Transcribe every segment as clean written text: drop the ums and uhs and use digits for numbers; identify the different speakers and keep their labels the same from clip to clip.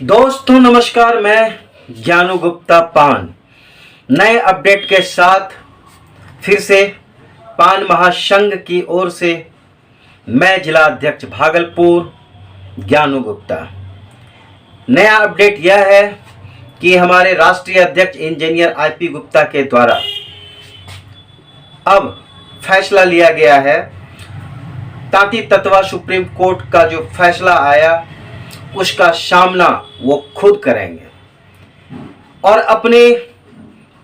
Speaker 1: दोस्तों नमस्कार, मैं ज्ञानू गुप्ता पान नए अपडेट के साथ फिर से पान महासंघ की ओर से मैं जिला अध्यक्ष भागलपुर ज्ञानू गुप्ता। नया अपडेट यह है कि हमारे राष्ट्रीय अध्यक्ष इंजीनियर आईपी गुप्ता के द्वारा अब फैसला लिया गया है। तांती तत्वा सुप्रीम कोर्ट का जो फैसला आया उसका सामना वो खुद करेंगे और अपने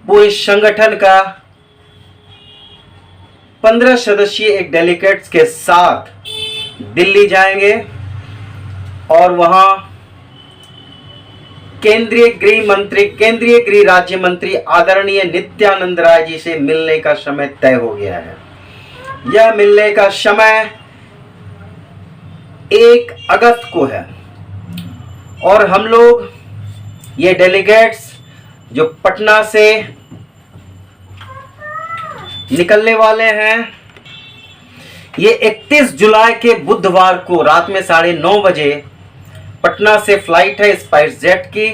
Speaker 1: पूरे संगठन का 15 सदस्यीय एक डेलीगेट्स के साथ दिल्ली जाएंगे और वहां केंद्रीय गृह राज्य मंत्री आदरणीय नित्यानंद राय जी से मिलने का समय तय हो गया है। यह मिलने का समय 1 अगस्त को है और हम लोग ये डेलीगेट्स जो पटना से निकलने वाले हैं, ये 31 जुलाई के बुधवार को रात में 9:30 बजे पटना से फ्लाइट है स्पाइस जेट की,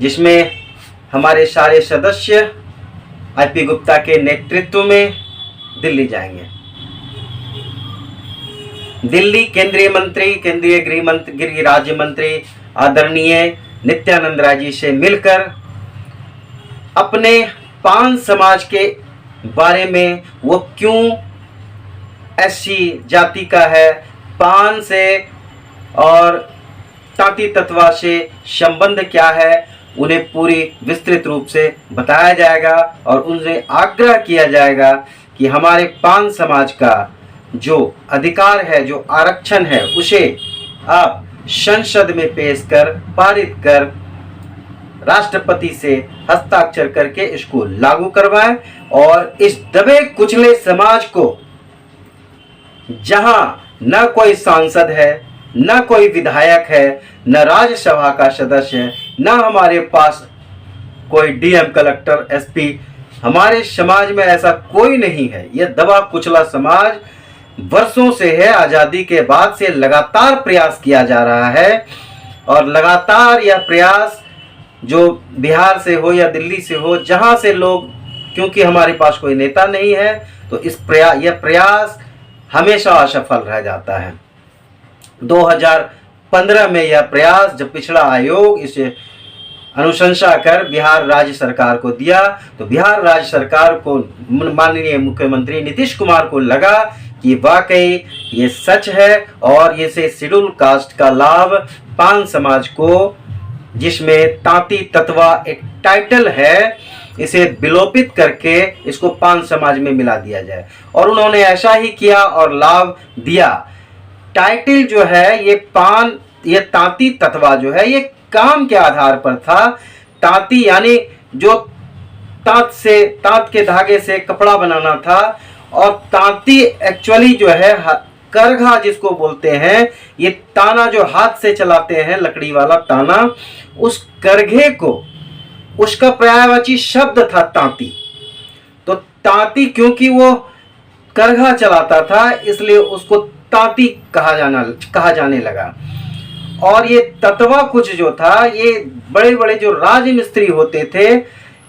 Speaker 1: जिसमें हमारे सारे सदस्य आईपी गुप्ता के नेतृत्व में दिल्ली जाएंगे। दिल्ली केंद्रीय गृह राज्य मंत्री आदरणीय नित्यानंद राय जी से मिलकर अपने पान समाज के बारे में, वो क्यों एससी जाति का है, पान से और तांती तत्वा से संबंध क्या है, उन्हें पूरी विस्तृत रूप से बताया जाएगा और उनसे आग्रह किया जाएगा कि हमारे पान समाज का जो अधिकार है, जो आरक्षण है, उसे आप संसद में पेश कर पारित कर राष्ट्रपति से हस्ताक्षर करके इसको लागू करवाएं और इस दबे कुचले समाज को, जहां न कोई सांसद है, न कोई विधायक है, न राज्यसभा का सदस्य है, न हमारे पास कोई डीएम, कलेक्टर, एसपी, हमारे समाज में ऐसा कोई नहीं है। यह दबा कुचला समाज वर्षों से है। आजादी के बाद से लगातार प्रयास किया जा रहा है और लगातार यह प्रयास जो बिहार से हो या दिल्ली से हो, जहां से लोग, क्योंकि हमारे पास कोई नेता नहीं है, तो यह प्रयास हमेशा असफल रह जाता है। 2015 में यह प्रयास, जब पिछड़ा आयोग इसे अनुशंसा कर बिहार राज्य सरकार को दिया, तो बिहार राज्य सरकार को माननीय मुख्यमंत्री नीतीश कुमार को लगा कि वाकई ये सच है और इसे शेड्यूल कास्ट का लाभ पान समाज को, जिसमें तांती तत्वा एक टाइटल है, इसे विलोपित करके इसको पान समाज में मिला दिया जाए। और उन्होंने ऐसा ही किया और लाभ दिया। टाइटल जो है ये तांती तत्वा जो है, ये काम के आधार पर था। तांती यानी जो तांत के धागे से कपड़ा बनाना था, और तांती एक्चुअली जो है करघा जिसको बोलते हैं, ये ताना जो हाथ से चलाते हैं, लकड़ी वाला ताना, उस करघे को, उसका पर्यायवाची शब्द था तांती। तो तांती क्योंकि वो करघा चलाता था, इसलिए उसको तांती कहा जाने लगा। और ये तत्वा कुछ जो था, ये बड़े बड़े जो राजमिस्त्री होते थे,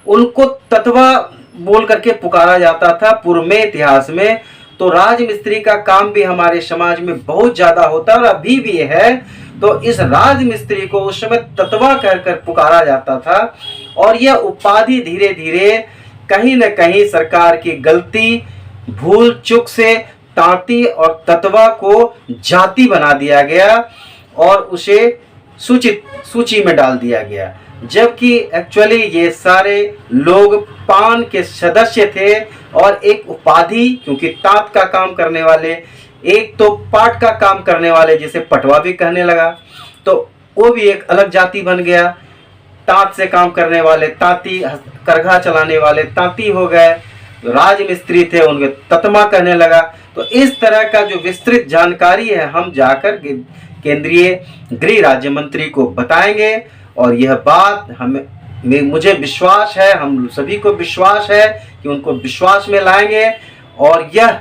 Speaker 1: उनको तत्वा बोल करके पुकारा जाता था पूर्व में इतिहास में। तो राजमिस्त्री का काम भी हमारे समाज में बहुत ज्यादा होता है और अभी भी है। तो इस राजमिस्त्री को उस समय तत्वा कहकर पुकारा जाता था और यह उपाधि धीरे धीरे कहीं न कहीं सरकार की गलती, भूल चूक से तांती और तत्वा को जाति बना दिया गया और उसे सूची में डाल दिया गया, जबकि एक्चुअली ये सारे लोग पान के सदस्य थे। और एक उपाधि, क्योंकि तांत का काम करने वाले, एक तो पाट का काम करने वाले जिसे पटवा भी कहने लगा, तो वो भी एक अलग जाति बन गया। तांत से काम करने वाले तांती, करघा चलाने वाले तांती हो गए, राजमिस्त्री थे उनके ततमा कहने लगा। तो इस तरह का जो विस्तृत जानकारी है, हम जाकर केंद्रीय गृह राज्य मंत्री को बताएंगे और यह बात मुझे विश्वास है, हम सभी को विश्वास है कि उनको विश्वास में लाएंगे और यह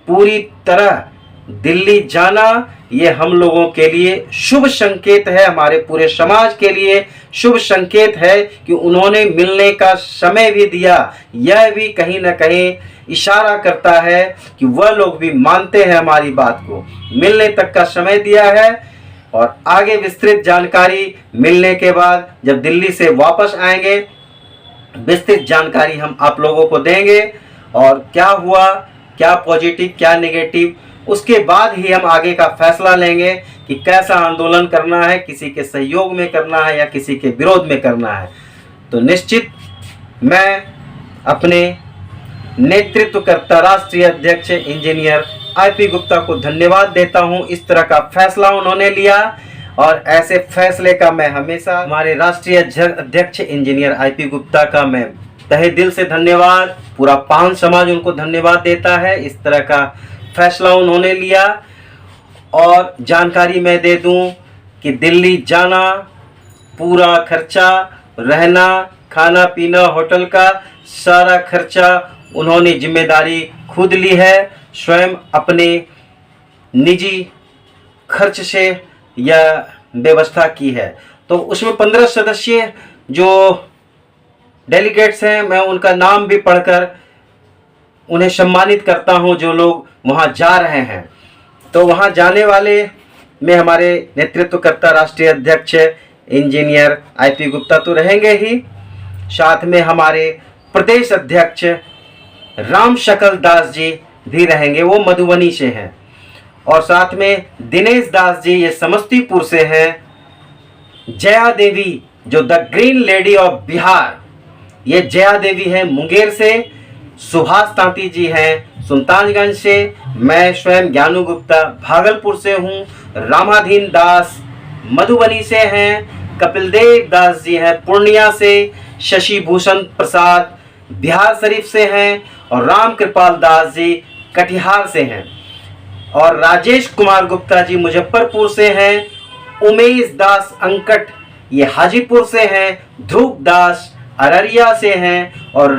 Speaker 1: पूरी तरह दिल्ली जाना ये हम लोगों के लिए शुभ संकेत है, हमारे पूरे समाज के लिए शुभ संकेत है कि उन्होंने मिलने का समय भी दिया। यह भी कहीं ना कहीं इशारा करता है कि वह लोग भी मानते हैं हमारी बात को, मिलने तक का समय दिया है। और आगे विस्तृत जानकारी मिलने के बाद जब दिल्ली से वापस आएंगे, विस्तृत जानकारी हम आप लोगों को देंगे, और क्या हुआ, क्या पॉजिटिव क्या नेगेटिव, उसके बाद ही हम आगे का फैसला लेंगे कि कैसा आंदोलन करना है, किसी के सहयोग में करना है या किसी के विरोध में करना है। तो निश्चित मैं अपने नेतृत्वकर्ता राष्ट्रीय अध्यक्ष इंजीनियर आईपी गुप्ता को धन्यवाद देता हूं। इस तरह का फैसला उन्होंने लिया, और ऐसे फैसले का मैं हमेशा हमारे राष्ट्रीय अध्यक्ष इंजीनियर आईपी गुप्ता का मैं तहे दिल से धन्यवाद, पूरा पान समाज उनको धन्यवाद देता है। इस तरह का फैसला उन्होंने लिया। और जानकारी मैं दे दूं कि दिल्ली जाना, पूरा खर्चा, रहना, खाना पीना, होटल का सारा खर्चा उन्होंने जिम्मेदारी खुद ली है, स्वयं अपने निजी खर्च से यह व्यवस्था की है। तो उसमें 15 सदस्य जो डेलीगेट्स हैं, मैं उनका नाम भी पढ़कर उन्हें सम्मानित करता हूं जो लोग वहां जा रहे हैं। तो वहां जाने वाले में हमारे नेतृत्वकर्ता राष्ट्रीय अध्यक्ष इंजीनियर आईपी गुप्ता तो रहेंगे ही, साथ में हमारे प्रदेश अध्यक्ष राम शकल दास जी भी रहेंगे, वो मधुबनी से हैं। और साथ में दिनेश दास जी, ये समस्तीपुर से हैं। जया देवी जो the green lady of Bihar, ये जया देवी हैं मुंगेर से। सुभाष तांती जी हैं सुल्तानगंज से। मैं स्वयं ज्ञानू गुप्ता भागलपुर से हूँ। रामाधीन दास मधुबनी से हैं। कपिल देव दास जी हैं पूर्णिया से। शशि भूषण प्रसाद बिहार शरीफ से हैं। और राम कृपाल दास जी कटिहार से हैं। और राजेश कुमार गुप्ता जी मुजफ्फरपुर से हैं। उमेश दास अंकट ये हाजीपुर से हैं। ध्रुव दास अररिया से हैं। और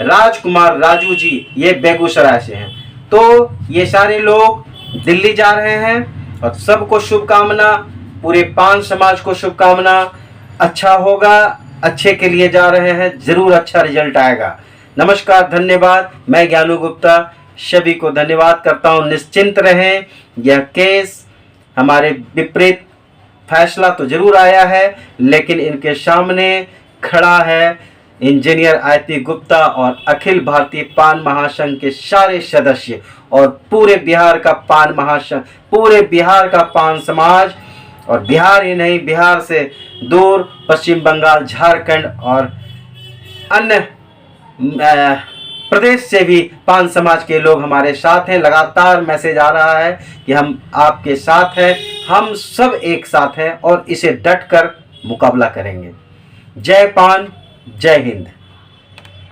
Speaker 1: राजकुमार राजू जी ये बेगूसराय से हैं। तो ये सारे लोग दिल्ली जा रहे हैं, और सबको शुभकामना, पूरे पान समाज को शुभकामना। अच्छा होगा, अच्छे के लिए जा रहे हैं, जरूर अच्छा रिजल्ट आएगा। नमस्कार, धन्यवाद। मैं ज्ञानू गुप्ता सभी को धन्यवाद करता हूं। निश्चिंत रहें, यह केस हमारे विपरीत फैसला तो जरूर आया है, लेकिन इनके सामने खड़ा है इंजीनियर आईपी गुप्ता और अखिल भारतीय पान महासंघ के सारे सदस्य, और पूरे बिहार का पान महासंघ, पूरे बिहार का पान समाज। और बिहार ही नहीं, बिहार से दूर पश्चिम बंगाल, झारखंड और अन्य प्रदेश से भी पान समाज के लोग हमारे साथ हैं। लगातार मैसेज आ रहा है कि हम आपके साथ हैं, हम सब एक साथ हैं और इसे डट कर मुकाबला करेंगे। जय पान, जय हिंद।